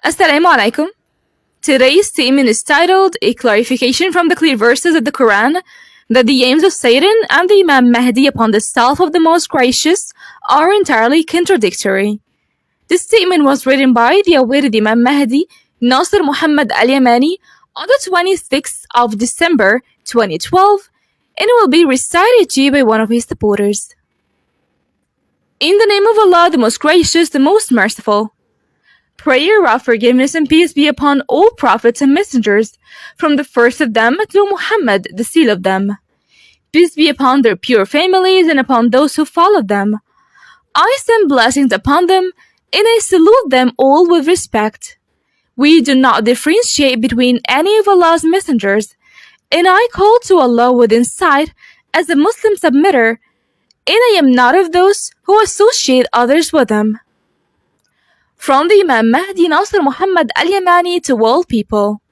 Assalamu alaikum. Today's statement is titled A Clarification from the Clear Verses of the Quran that the aims of Satan and the Imam Mahdi upon the self of the Most Gracious are entirely contradictory. This statement was written by the awaited Imam Mahdi, Nasser Muhammad Al-Yamani, on the 26th of December 2012, and will be recited to you by one of his supporters. In the name of Allah, the Most Gracious, the Most Merciful. Prayer of forgiveness and peace be upon all prophets and messengers, from the first of them to Muhammad, the seal of them. Peace be upon their pure families and upon those who follow them. I send blessings upon them, and I salute them all with respect. We do not differentiate between any of Allah's messengers, and I call to Allah with insight as a Muslim submitter, and I am not of those who associate others with them. From the Imam Mahdi Nasser Muhammad Al-Yamani to all people.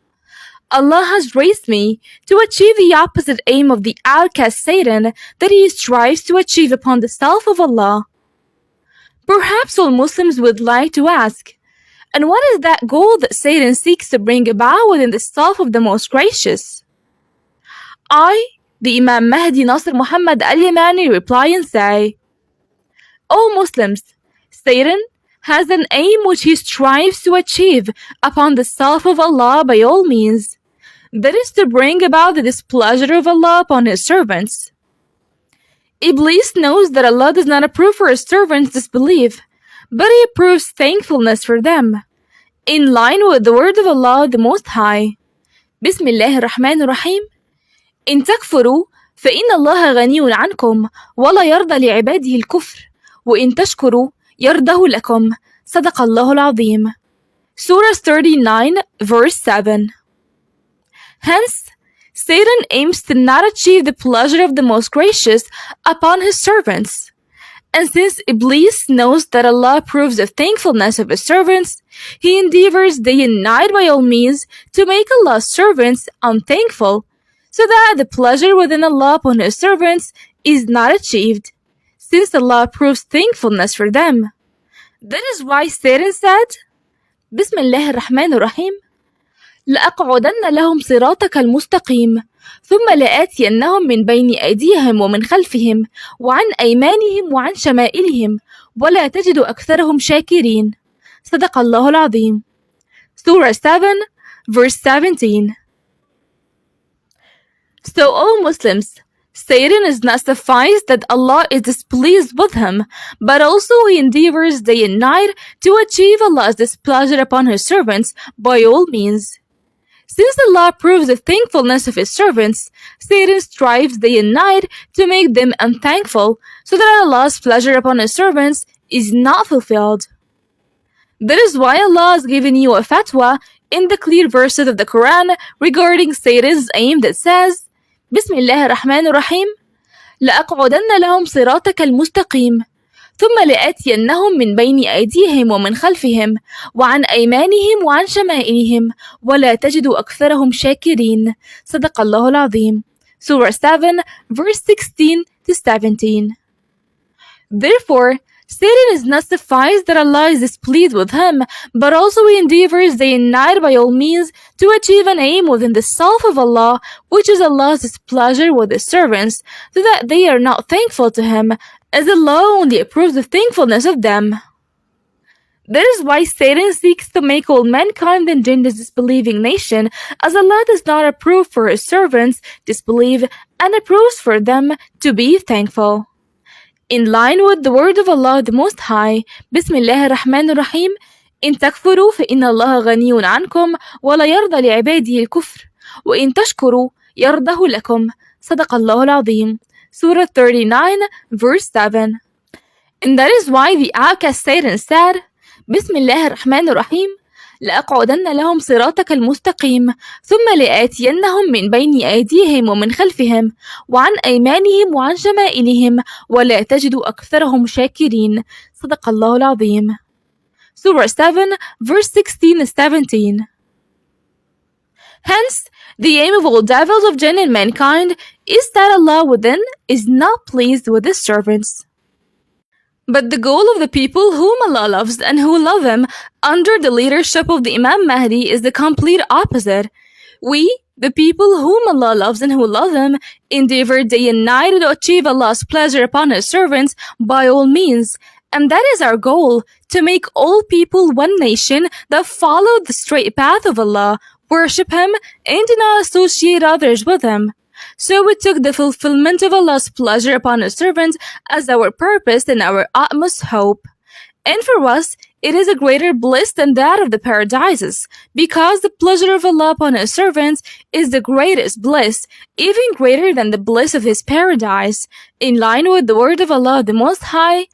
Allah has raised me to achieve the opposite aim of the outcast Satan that he strives to achieve upon the self of Allah. Perhaps all Muslims would like to ask, and what is that goal that Satan seeks to bring about within the self of the Most Gracious? I, the Imam Mahdi Nasser Muhammad Al-Yamani, reply and say, O Muslims, Satan has an aim which he strives to achieve upon the self of Allah by all means. That is to bring about the displeasure of Allah upon his servants. Iblis knows that Allah does not approve for his servants disbelief, but he approves thankfulness for them, in line with the word of Allah the Most High. Bismillah الرحمن الرحيم. إن تكفروا فإن الله غني عنكم ولا يرضى لعباده الكفر وإن تشكروا يرضه لكم. صدق الله العظيم. Surah 39, verse 7. Hence, Satan aims to not achieve the pleasure of the Most Gracious upon his servants. And since Iblis knows that Allah approves of thankfulness of his servants, he endeavors day and night by all means to make Allah's servants unthankful, so that the pleasure within Allah upon his servants is not achieved, since Allah approves thankfulness for them. That is why Satan said, Bismillah الرحمن الرحيم. لأقعدن لهم صراطك المستقيم ثم لآتينهم من بين أيديهم ومن خلفهم وعن أيمانهم وعن شمائلهم ولا تجد أكثرهم شاكرين. صدق الله العظيم. Surah 7, verse 17. So, O Muslims, Satan is not sufficed that Allah is displeased with him, but also he endeavors day and night to achieve Allah's displeasure upon his servants by all means. Since Allah approves the thankfulness of his servants, Satan strives day and night to make them unthankful, so that Allah's pleasure upon his servants is not fulfilled. That is why Allah has given you a fatwa in the clear verses of the Quran regarding Satan's aim that says, بسم الله الرحمن الرحيم لأقعدن لهم صراطك المستقيم ثم لآتينهم من بين أيديهم ومن خلفهم وعن أيمانهم وعن شمائلهم ولا تجد أكثرهم شاكرين. صدق الله العظيم. Surah 7, verse 16 to 17. Therefore, Satan is not sufficed that Allah is displeased with him, but also he endeavors day and night by all means to achieve an aim within the self of Allah, which is Allah's displeasure with his servants, so that they are not thankful to him, as Allah only approves the thankfulness of them. That is why Satan seeks to make all mankind and jinn this disbelieving nation, as Allah does not approve for his servants disbelieve and approves for them to be thankful. In line with the word of Allah the Most High, Bismillah الرحمن الرحيم. إن تكفروا فإن الله غني عنكم ولا يرضى لعباده الكفر وإن تشكروا يرضه لكم. صدق الله العظيم. Surah 39, verse 7. And that is why the outcast Satan said, Bismillah الرحمن الرحيم. لأقعدن لهم صراطك المستقيم ثم لآتينهم من بين أيديهم ومن خلفهم وعن أيمانهم وعن شمائلهم ولا تجد أكثرهم شاكرين. صدق الله العظيم. Surah 7, verse 16 and 17. Hence, the aim of all devils of jinn and mankind is that Allah within is not pleased with his servants. But the goal of the people whom Allah loves and who love Him under the leadership of the Imam Mahdi is the complete opposite. We, the people whom Allah loves and who love Him, endeavor day and night to achieve Allah's pleasure upon His servants by all means. And that is our goal, to make all people one nation that follow the straight path of Allah, worship Him, and do not associate others with Him. So we took the fulfillment of Allah's pleasure upon His servants as our purpose and our utmost hope. And for us, it is a greater bliss than that of the paradises, because the pleasure of Allah upon His servants is the greatest bliss, even greater than the bliss of His paradise. In line with the word of Allah the Most High,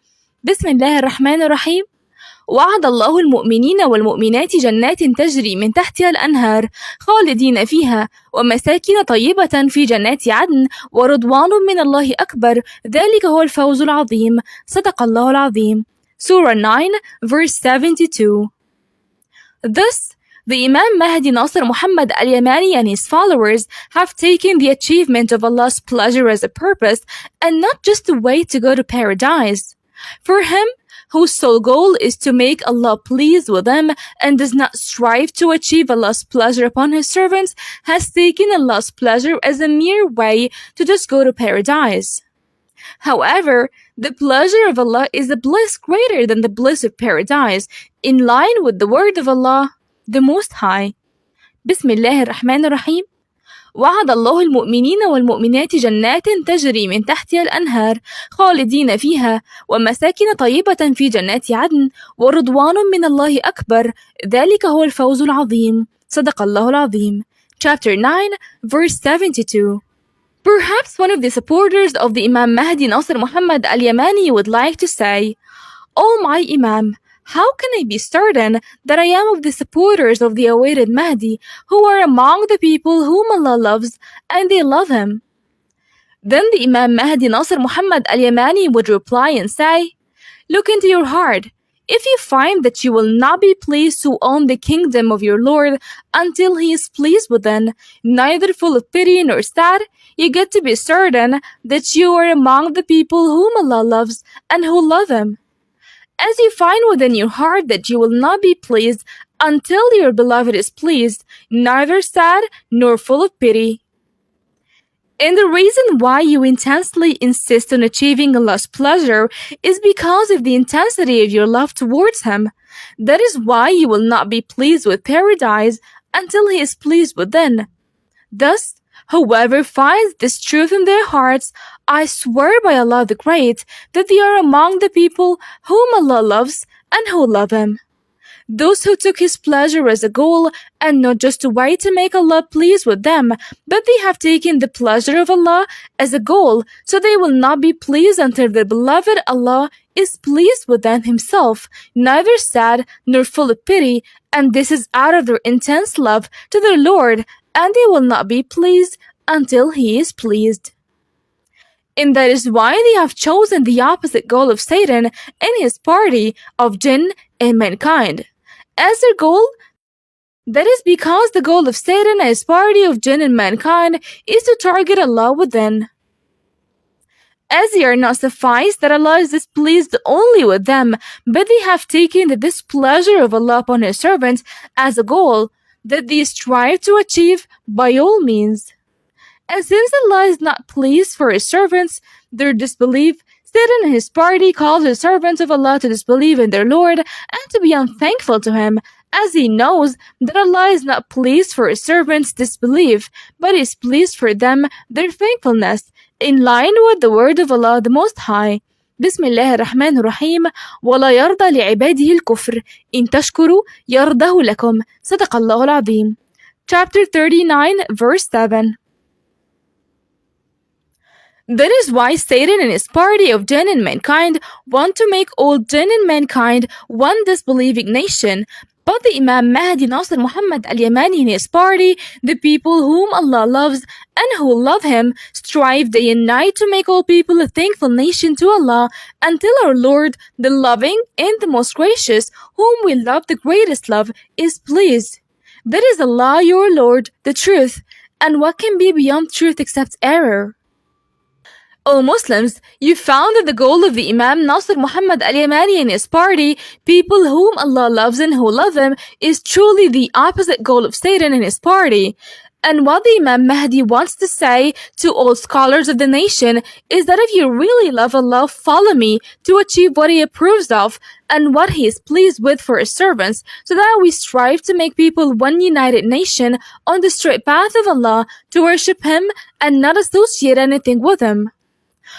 بسم الله الرحمن الرحيم. وعد الله المؤمنين والمؤمنات جنات تجري من تحتها الأنهار خالدين فيها ومساكن طيبة في جنات عدن ورضوان من الله أكبر ذلك هو الفوز العظيم صدق الله العظيم. Surah 9 verse 72. Thus, the Imam Mahdi Nasser Muhammad Al-Yamani and his followers have taken the achievement of Allah's pleasure as a purpose and not just a way to go to paradise. For him, whose sole goal is to make Allah pleased with them and does not strive to achieve Allah's pleasure upon His servants, has taken Allah's pleasure as a mere way to just go to paradise. However, the pleasure of Allah is a bliss greater than the bliss of paradise, in line with the word of Allah, the Most High. بسم الله الرحمن الرحيم. وعد الله المؤمنين والمؤمنات جنات تجري من تحتها الأنهار خالدين فيها ومساكن طيبة في جنات عدن ورضوان من الله أكبر ذلك هو الفوز العظيم صدق الله العظيم. Chapter 9 verse 72. Perhaps one of the supporters of the Imam Mahdi Nasser Muhammad Al-Yamani would like to say, "O my Imam, how can I be certain that I am of the supporters of the awaited Mahdi, who are among the people whom Allah loves and they love Him?" Then the Imam Mahdi Nasser Muhammad Al-Yamani would reply and say, "Look into your heart. If you find that you will not be pleased to own the kingdom of your Lord until He is pleased with them, neither full of pity nor sad, you get to be certain that you are among the people whom Allah loves and who love Him. As you find within your heart that you will not be pleased until your beloved is pleased, neither sad nor full of pity." And the reason why you intensely insist on achieving Allah's pleasure is because of the intensity of your love towards Him. That is why you will not be pleased with paradise until He is pleased with them. Thus, whoever finds this truth in their hearts, I swear by Allah the Great that they are among the people whom Allah loves and who love Him. Those who took His pleasure as a goal and not just a way to make Allah pleased with them, but they have taken the pleasure of Allah as a goal, so they will not be pleased until their beloved Allah is pleased with them Himself, neither sad nor full of pity, and this is out of their intense love to their Lord, and they will not be pleased until He is pleased. And that is why they have chosen the opposite goal of Satan and his party of jinn and mankind as their goal. That is because the goal of Satan and his party of jinn and mankind is to target Allah within. As they are not sufficed that Allah is displeased only with them, but they have taken the displeasure of Allah upon His servants as a goal that they strive to achieve by all means. And since Allah is not pleased for His servants, their disbelief, Satan and his party cause the servants of Allah to disbelieve in their Lord and to be unthankful to Him, as He knows that Allah is not pleased for His servants' disbelief, but is pleased for them their thankfulness, in line with the word of Allah the Most High. بسم الله الرحمن الرحيم. ولا يرضى لعباده الكفر إن تشكروا يرضه لكم صدق الله العظيم. Chapter 39 verse 7. That is why Satan and his party of jinn and mankind want to make all jinn and mankind one disbelieving nation. But the Imam Mahdi Nasser Muhammad Al-Yamani and his party, the people whom Allah loves and who love Him, strive day and night to make all people a thankful nation to Allah until our Lord, the loving and the most gracious, whom we love the greatest love, is pleased. That is Allah your Lord, the truth, and what can be beyond truth except error? O Muslims, you found that the goal of the Imam Nasser Muhammad Al-Yamani and his party, people whom Allah loves and who love him, is truly the opposite goal of Satan and his party. And what the Imam Mahdi wants to say to all scholars of the nation is that if you really love Allah, follow me to achieve what He approves of and what He is pleased with for His servants, so that we strive to make people one united nation on the straight path of Allah, to worship Him and not associate anything with Him.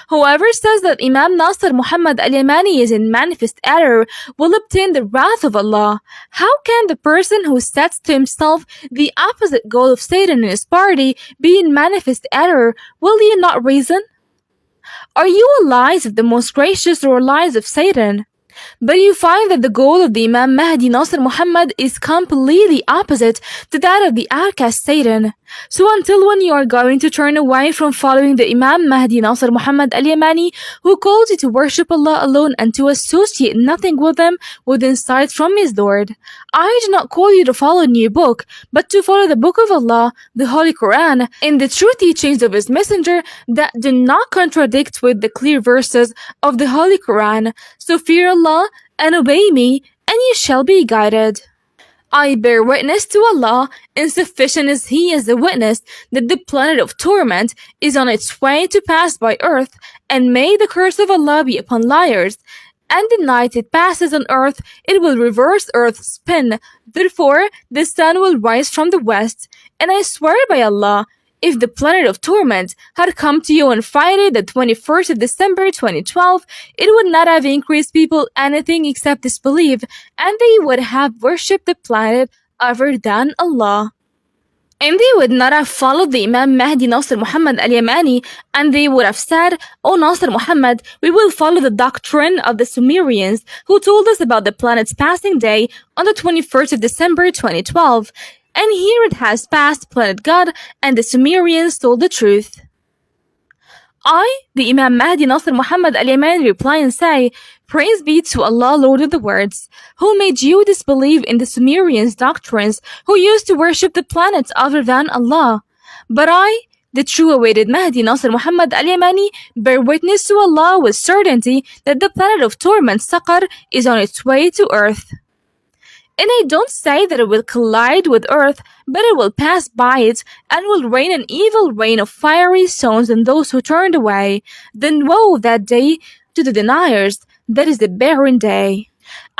Whoever says that Imam Nasser Muhammad Al-Yamani is in manifest error will obtain the wrath of Allah. How can the person who sets to himself the opposite goal of Satan and his party be in manifest error? Will you not reason? Are you allies of the most gracious or allies of Satan? But you find that the goal of the Imam Mahdi Nasser Muhammad is completely opposite to that of the outcast Satan. So until when you are going to turn away from following the Imam Mahdi Nasser Muhammad Al-Yamani, who calls you to worship Allah alone and to associate nothing with Him with insight from His Lord? I do not call you to follow a new book, but to follow the book of Allah, the Holy Quran, and the true teachings of His Messenger that do not contradict with the clear verses of the Holy Quran. So fear Allah and obey me, and you shall be guided. I bear witness to Allah, insufficient as He is a witness, that the planet of torment is on its way to pass by earth, and may the curse of Allah be upon liars. And the night it passes on earth, it will reverse earth's spin. Therefore, the sun will rise from the west. And I swear by Allah, if the planet of torment had come to you on Friday, the 21st of December 2012, it would not have increased people anything except disbelief, and they would have worshipped the planet other than Allah. And they would not have followed the Imam Mahdi Nasser Muhammad Al-Yamani, and they would have said, O Nasser Muhammad, we will follow the doctrine of the Sumerians, who told us about the planet's passing day on the 21st of December 2012. And here it has passed, planet God, and the Sumerians told the truth. I, the Imam Mahdi Nasser Muhammad Al-Yamani, reply and say, Praise be to Allah, Lord of the worlds, who made you disbelieve in the Sumerians' doctrines, who used to worship the planets other than Allah. But I, the true awaited Mahdi Nasser Muhammad Al-Yamani, bear witness to Allah with certainty that the planet of torment, Safar, is on its way to earth. And I don't say that it will collide with earth, but it will pass by it, and will rain an evil rain of fiery stones on those who turned away. Then woe that day to the deniers. That is the barren day.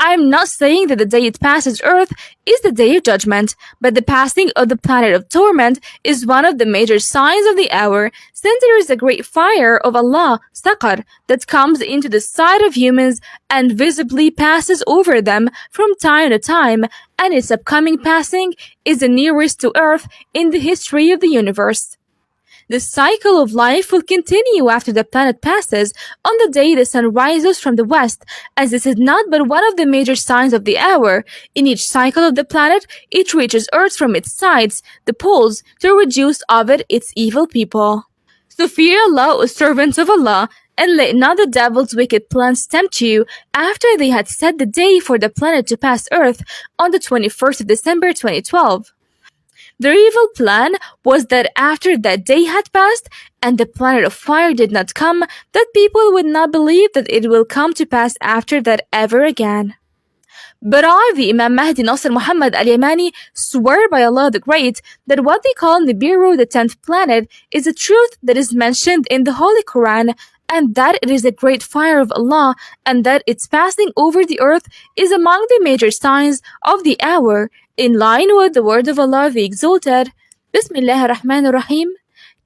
I am not saying that the day it passes earth is the day of judgment, but the passing of the planet of torment is one of the major signs of the hour, since there is a great fire of Allah, Saqar, that comes into the sight of humans and visibly passes over them from time to time, and its upcoming passing is the nearest to earth in the history of the universe. The cycle of life will continue after the planet passes on the day the sun rises from the west, as this is not but one of the major signs of the hour. In each cycle of the planet, it reaches earth from its sides, the poles, to reduce of it its evil people. So fear Allah, O servants of Allah, and let not the devil's wicked plans tempt you after they had set the day for the planet to pass earth on the 21st of December 2012. Their evil plan was that after that day had passed and the planet of fire did not come, that people would not believe that it will come to pass after that ever again. But I, the Imam Mahdi Nasser Muhammad Al-Yamani, swear by Allah the Great that what they call Nibiru, the 10th planet, is a truth that is mentioned in the Holy Quran, and that it is a great fire of Allah, and that its passing over the earth is among the major signs of the hour, in line with the word of Allah the Exalted. Bismillah ar-Rahman ar-Rahim.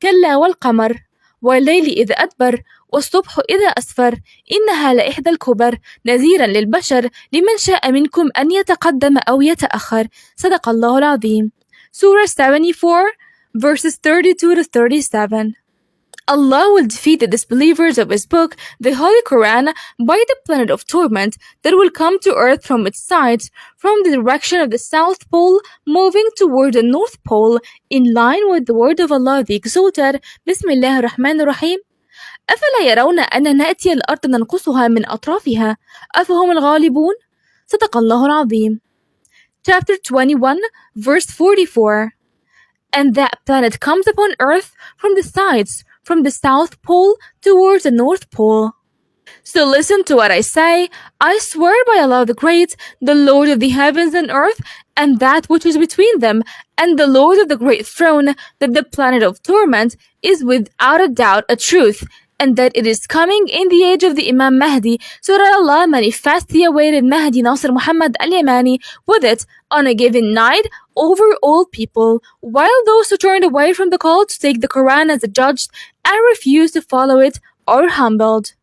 كلا والقمر والليل إذا أدبر والصبح إذا أسفر إنها لإحدى الكبر نذيرا للبشر لمن شاء منكم أن يتقدم أو يتأخر. صدق الله العظيم. Surah 74, verses 32 to 37. Allah will defeat the disbelievers of His book, the Holy Quran, by the planet of torment that will come to earth from its sides, from the direction of the South Pole, moving toward the North Pole, in line with the word of Allah the Exalted. Bismillah ar-Rahman ar-Rahim. أفلا يرون أن نأتي الأرض ننقصها من أطرافها أفهم الغالبون. صدق الله العظيم. Chapter 21, verse 44. And that planet comes upon earth from the sides, from the South Pole towards the North Pole. So listen to what I say. I swear by Allah the Great, the Lord of the heavens and earth, and that which is between them, and the Lord of the great throne, that the planet of torment is without a doubt a truth, and that it is coming in the age of the Imam Mahdi, so that Allah manifests the awaited Mahdi Nasser Muhammad Al-Yamani with it on a given night over all people, while those who turned away from the call to take the Quran as a judge and refused to follow it are humbled.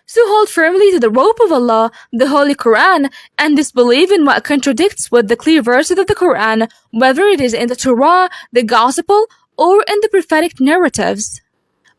So hold firmly to the rope of Allah, the Holy Quran, and disbelieve in what contradicts with the clear verses of the Quran, whether it is in the Torah, the Gospel, or in the prophetic narratives.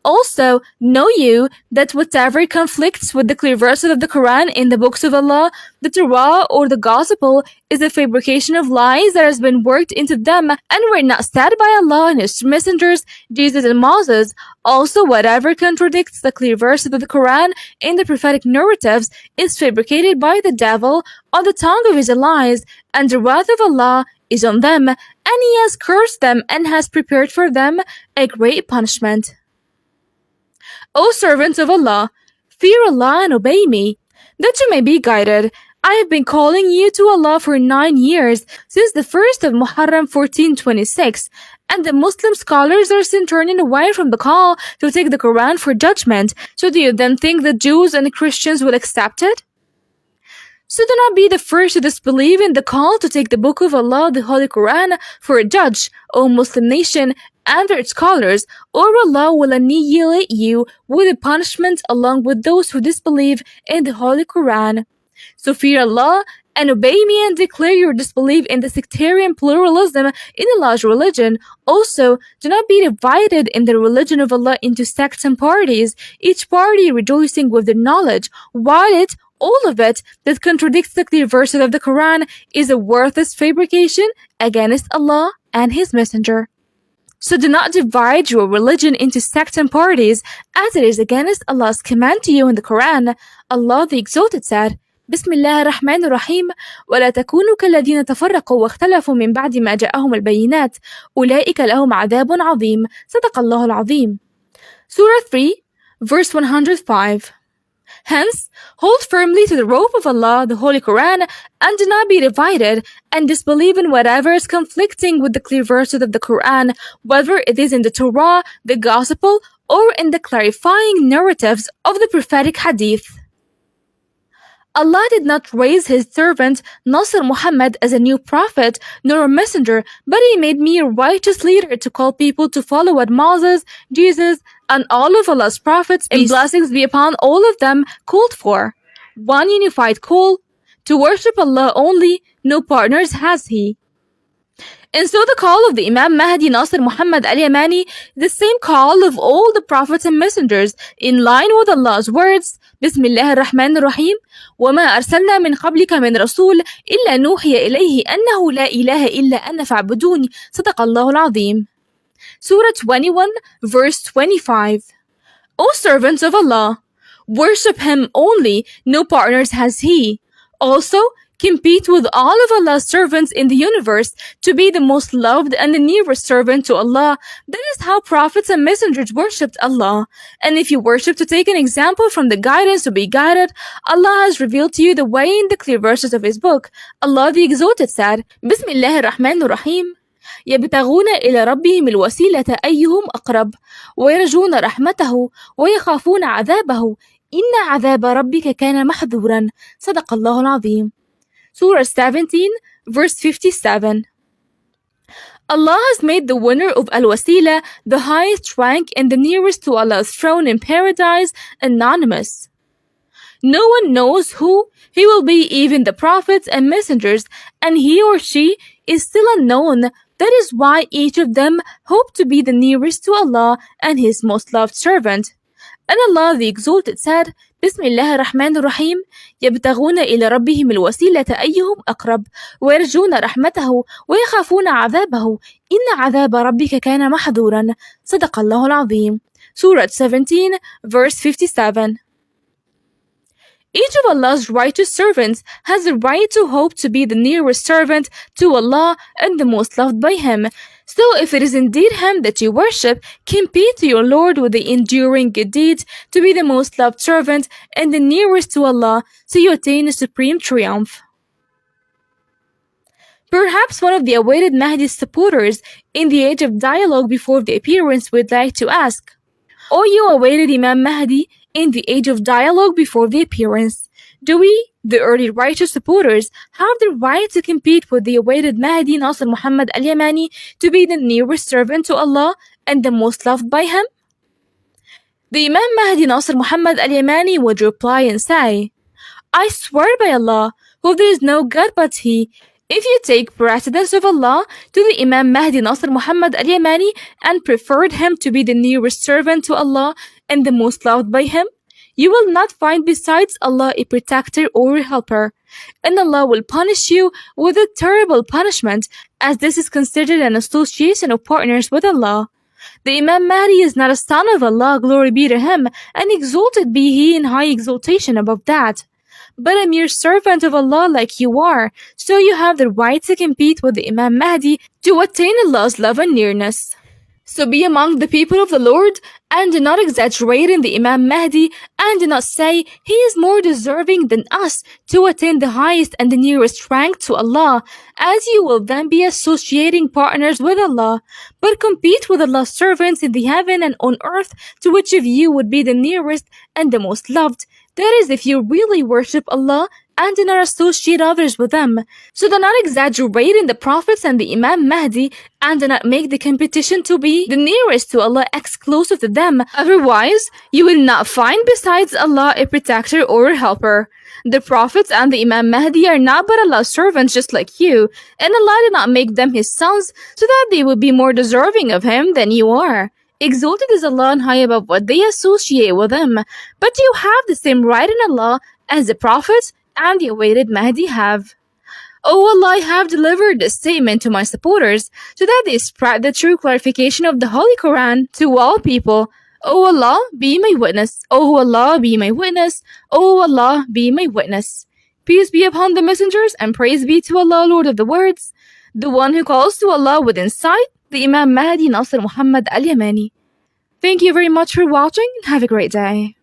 Also, know you that whatever conflicts with the clear verses of the Quran in the books of Allah, the Torah, or the Gospel is a fabrication of lies that has been worked into them and were not said by Allah and His messengers, Jesus and Moses. Also, whatever contradicts the clear verses of the Quran in the prophetic narratives is fabricated by the devil on the tongue of his lies, and the wrath of Allah is on them, and He has cursed them and has prepared for them a great punishment. O servants of Allah, fear Allah and obey me, that you may be guided. I have been calling you to Allah for 9 years, since the 1st of Muharram 1426, and the Muslim scholars are still turning away from the call to take the Quran for judgment. So do you then think the Jews and Christians will accept it? So do not be the first to disbelieve in the call to take the Book of Allah, the Holy Quran, for a judge, O Muslim nation, and their scholars, or Allah will annihilate you with a punishment along with those who disbelieve in the Holy Quran. So fear Allah and obey me and declare your disbelief in the sectarian pluralism in Allah's religion. Also, do not be divided in the religion of Allah into sects and parties, each party rejoicing with their knowledge, while all of it that contradicts the clear verses of the Quran is a worthless fabrication against Allah and His Messenger. So do not divide your religion into sects and parties, as it is against Allah's command to you in the Quran. Allah the Exalted said, بسم الله الرحمن الرحيم ولا تكونوا كالذين تفرقوا واختلفوا من بعد ما جاءهم البينات أولئك لهم عذاب عظيم صدق الله العظيم. Surah 3, verse 105. Hence, hold firmly to the rope of Allah, the Holy Quran, and do not be divided, and disbelieve in whatever is conflicting with the clear verses of the Quran, whether it is in the Torah, the Gospel, or in the clarifying narratives of the prophetic hadith. Allah did not raise His servant Nasser Muhammad as a new prophet nor a messenger, but He made me a righteous leader to call people to follow what Moses, Jesus, and all of Allah's prophets, and blessings be upon all of them, called for. One unified call, to worship Allah only, no partners has He. And so the call of the Imam Mahdi Nasser Muhammad Al-Yamani, the same call of all the prophets and messengers, in line with Allah's words, بسم الله الرحمن الرحيم وما أرسلنا من قبلك من رسول إلا نوحي إليه أنه لا إله إلا أنا فاعبدوني صدق الله العظيم. Surah 21, verse 25. O servants of Allah, worship Him only, no partners has He. Also, compete with all of Allah's servants in the universe to be the most loved and the nearest servant to Allah. That is how prophets and messengers worshipped Allah. And if you worship to take an example from the guidance to be guided, Allah has revealed to you the way in the clear verses of His book. Allah the Exalted said, بسم الله الرحمن الرحيم يبتغون إلى ربهم الوسيلة أيهم أقرب ويرجون رحمته ويخافون عذابه إن عذاب ربك كان محذورا صدق الله العظيم. Surah 17, verse 57. Allah has made the winner of Al-Wasila the highest rank and the nearest to Allah's throne in paradise anonymous. No one knows who he will be, even the prophets and messengers, and he or she is still unknown. That is why each of them hope to be the nearest to Allah and His most loved servant. And Allah the Exalted said, بسم الله الرحمن الرحيم يبتغون إلى ربهم الوسيلة أيهم أقرب ويرجون رحمته ويخافون عذابه إن عذاب ربك كان محذورا صدق الله العظيم. Surah 17, verse 57. Each of Allah's righteous servants has the right to hope to be the nearest servant to Allah and the most loved by Him. So if it is indeed him that you worship, compete to your Lord with the enduring good deeds to be the most loved servant and the nearest to Allah, so you attain a supreme triumph. Perhaps one of the awaited Mahdi's supporters in the age of dialogue before the appearance would like to ask, O you awaited Imam Mahdi in the age of dialogue before the appearance, do we, the early righteous supporters, have the right to compete with the awaited Mahdi Nasser Muhammad Al-Yamani to be the nearest servant to Allah and the most loved by him? The Imam Mahdi Nasser Muhammad Al-Yamani would reply and say, I swear by Allah, who there is no God but He, if you take precedence of Allah to the Imam Mahdi Nasser Muhammad Al-Yamani and preferred him to be the nearest servant to Allah and the most loved by him, you will not find besides Allah a protector or a helper, and Allah will punish you with a terrible punishment, as this is considered an association of partners with Allah. The Imam Mahdi is not a son of Allah, glory be to him, and exalted be he in high exaltation above that, but a mere servant of Allah like you are, so you have the right to compete with the Imam Mahdi to attain Allah's love and nearness. So be among the people of the Lord, and do not exaggerate in the Imam Mahdi, and do not say, he is more deserving than us to attain the highest and the nearest rank to Allah, as you will then be associating partners with Allah, but compete with Allah's servants in the heaven and on earth, to which of you would be the nearest and the most loved. That is, if you really worship Allah and do not associate others with them. So do not exaggerate in the prophets and the Imam Mahdi, and do not make the competition to be the nearest to Allah exclusive to them. Otherwise, you will not find besides Allah a protector or a helper. The prophets and the Imam Mahdi are not but Allah's servants just like you, and Allah did not make them His sons so that they would be more deserving of Him than you are. Exalted is Allah and high above what they associate with Him, but you have the same right in Allah as the prophets and the awaited Mahdi have. O Allah, I have delivered this statement to my supporters so that they spread the true clarification of the Holy Quran to all people. O Allah, be my witness. O Allah, be my witness. O Allah, be my witness. Peace be upon the messengers and praise be to Allah, Lord of the words, the one who calls to Allah with insight, the Imam Mahdi Nasser Muhammad Al-Yamani. Thank you very much for watching and have a great day.